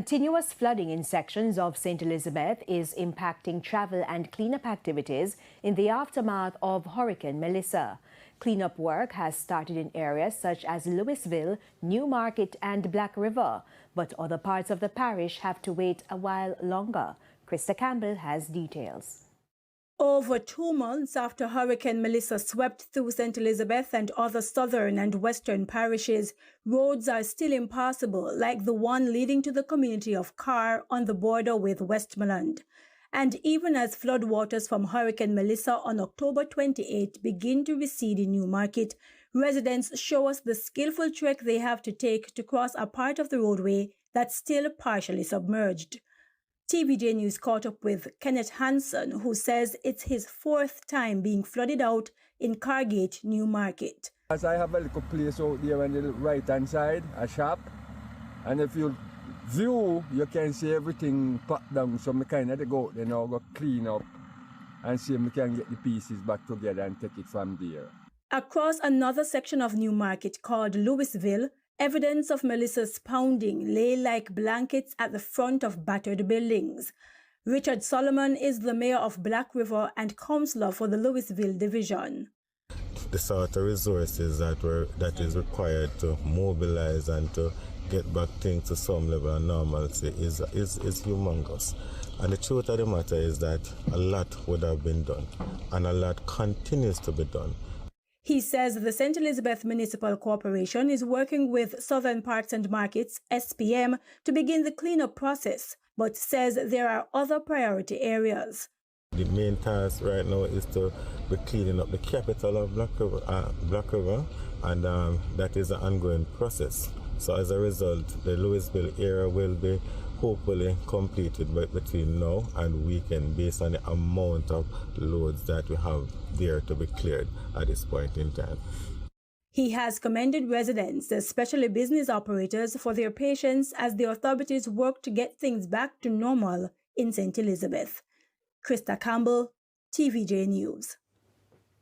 Continuous flooding in sections of St. Elizabeth is impacting travel and cleanup activities in the aftermath of Hurricane Melissa. Cleanup work has started in areas such as Louisville, Newmarket and Black River, but other parts of the parish have to wait a while longer. Krista Campbell has details. Over 2 months after Hurricane Melissa swept through St. Elizabeth and other southern and western parishes, roads are still impassable, like the one leading to the community of Carr on the border with Westmoreland. And even as floodwaters from Hurricane Melissa on October 28 begin to recede in Newmarket, residents show us the skillful trek they have to take to cross a part of the roadway that's still partially submerged. TVJ News caught up with Kenneth Hanson, who says it's his 4th time being flooded out in Cargate, Newmarket. As I have a little place out there on the right-hand side, a shop, and if you view, you can see everything packed down, so I kind of go out there now, go clean up, and see if we can get the pieces back together and take it from there. Across another section of Newmarket called Louisville, evidence of Melissa's pounding lay like blankets at the front of battered buildings. Richard Solomon is the mayor of Black River and councillor for the Louisville division. The sort of resources that is required to mobilize and to get back things to some level of normalcy is humongous. And the truth of the matter is that a lot would have been done, and a lot continues to be done. He says the St. Elizabeth Municipal Corporation is working with Southern Parks and Markets, SPM, to begin the cleanup process, but says there are other priority areas. The main task right now is to be cleaning up the capital of Black River, and that is an ongoing process. So as a result, the Louisville area will be hopefully completed between now and weekend based on the amount of loads that we have there to be cleared at this point in time. He has commended residents, especially business operators, for their patience as the authorities work to get things back to normal in St. Elizabeth. Krista Campbell, TVJ News.